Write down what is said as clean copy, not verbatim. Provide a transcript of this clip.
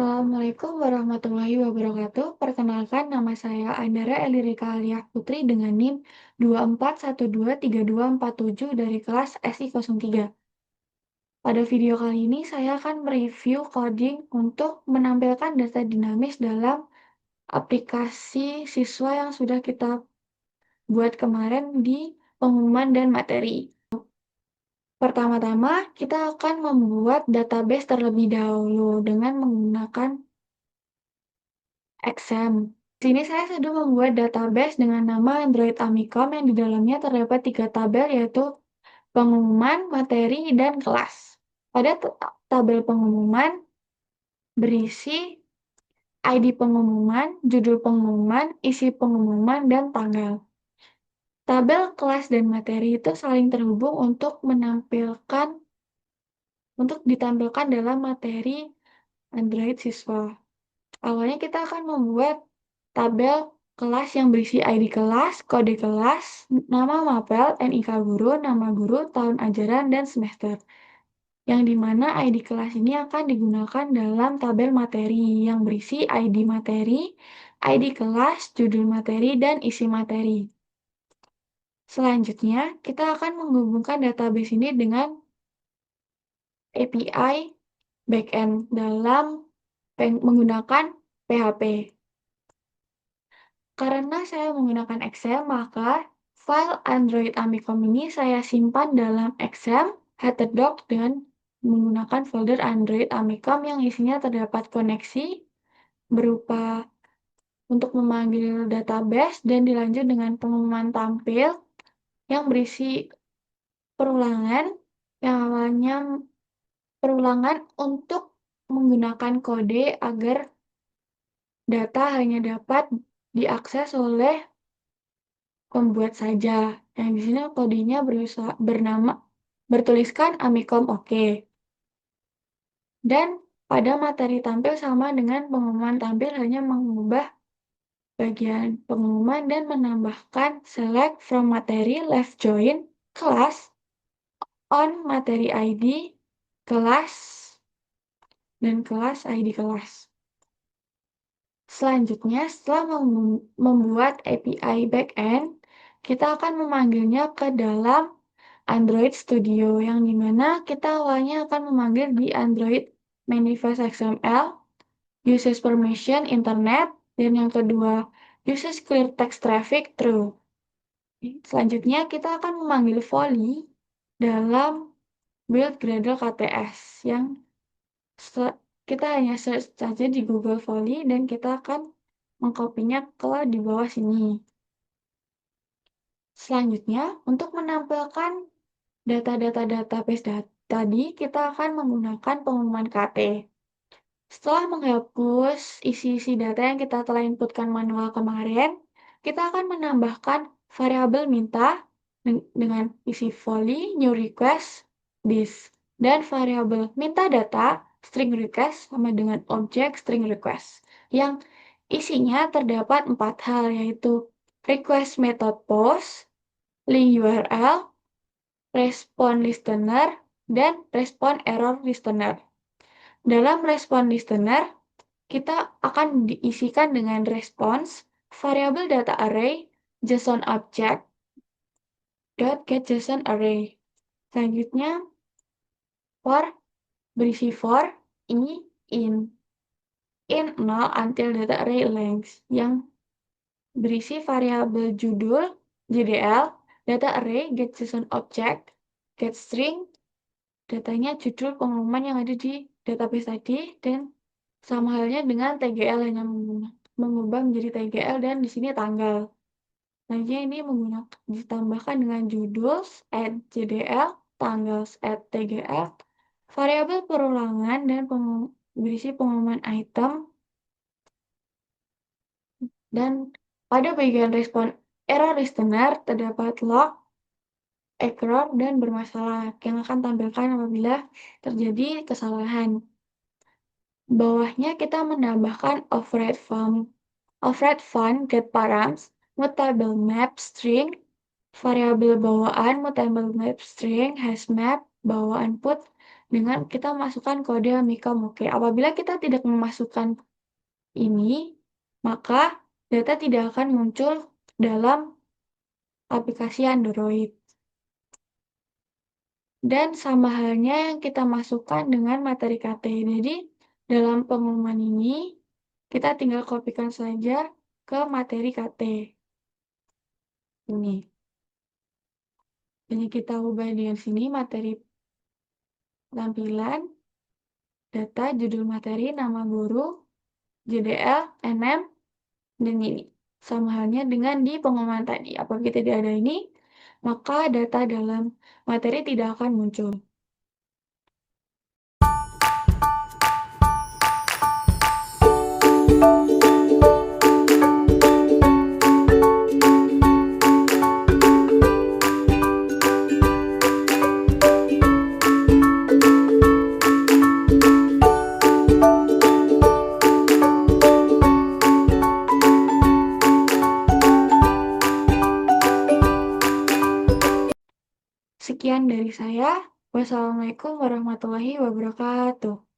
Assalamualaikum warahmatullahi wabarakatuh. Perkenalkan, nama saya Andara Elirika Aliah Putri dengan NIM 24123247 dari kelas SI03. Pada video kali ini, saya akan mereview coding untuk menampilkan data dinamis dalam aplikasi siswa yang sudah kita buat kemarin di pengumuman dan materi. Pertama-tama, kita akan membuat database terlebih dahulu dengan menggunakan XM. Di sini saya sudah membuat database dengan nama Android Amikom yang di dalamnya terdapat 3 tabel yaitu pengumuman, materi, dan kelas. Pada tabel pengumuman berisi ID pengumuman, judul pengumuman, isi pengumuman, dan tanggal. Tabel kelas dan materi itu saling terhubung untuk ditampilkan dalam materi Android siswa. Awalnya kita akan membuat tabel kelas yang berisi ID kelas, kode kelas, nama mapel, NIK guru, nama guru, tahun ajaran, dan semester. Yang dimana ID kelas ini akan digunakan dalam tabel materi yang berisi ID materi, ID kelas, judul materi, dan isi materi. Selanjutnya, kita akan menghubungkan database ini dengan API backend dalam menggunakan PHP. Karena saya menggunakan Excel, maka file Android Amikom ini saya simpan dalam Excel headerdoc dengan menggunakan folder Android Amikom yang isinya terdapat koneksi berupa untuk memanggil database dan dilanjut dengan pengumuman tampil yang berisi perulangan yang awalnya perulangan untuk menggunakan kode agar data hanya dapat diakses oleh pembuat saja. Yang di sini kodenya bertuliskan Amikom OK. Dan pada materi tampil sama dengan pengumuman tampil hanya mengubah bagian pengumuman dan menambahkan select from materi left join kelas on materi ID kelas dan kelas ID kelas. Selanjutnya, setelah membuat API backend, kita akan memanggilnya ke dalam Android Studio, yang dimana kita awalnya akan memanggil di Android Manifest XML, uses permission internet, dan yang kedua, uses clear text traffic true. Selanjutnya, kita akan memanggil volley dalam build Gradle KTS, yang kita hanya search saja di Google Volley dan kita akan mengkopinya ke di bawah sini. Selanjutnya, untuk menampilkan data-data database tadi, kita akan menggunakan pengumuman KT. Setelah menghapus isi-isi data yang kita telah inputkan manual kemarin, kita akan menambahkan variabel minta dengan isi volley, new request, this. Dan variabel minta data, string request, sama dengan objek string request. Yang isinya terdapat 4 hal, yaitu request method post, link URL, respon listener, dan respon error listener. Dalam respon listener, kita akan diisikan dengan response, variabel data array, JSON object, .get JSON array. Selanjutnya, for berisi for, in 0 until data array length, yang berisi variabel judul, JDL, data array, get JSON object, get string, datanya judul pengumuman yang ada di database tadi, dan sama halnya dengan TGL hanya mengubah menjadi TGL dan di sini tanggal. Selanjutnya ini ditambahkan dengan judul add JDL, tanggal add TGL, variabel perulangan dan berisi pengumuman item, dan pada bagian respon error listener terdapat log, error, dan bermasalah yang akan tampilkan apabila terjadi kesalahan. Bawahnya kita menambahkan override fun get params, mutable map string, variabel bawaan mutable map string has map bawaan put, dengan kita masukkan kode Mikom Oke. Apabila kita tidak memasukkan ini, maka data tidak akan muncul dalam aplikasi Android. Dan sama halnya yang kita masukkan dengan materi KT. Jadi, dalam pengumuman ini, kita tinggal kopikan saja ke materi KT. Ini. Jadi kita ubah dengan sini materi tampilan, data, judul materi, nama guru, JDL, NM, dan ini. Sama halnya dengan di pengumuman tadi. Apabila tidak ada ini, maka data dalam materi tidak akan muncul. Sekian dari saya. Wassalamualaikum warahmatullahi wabarakatuh.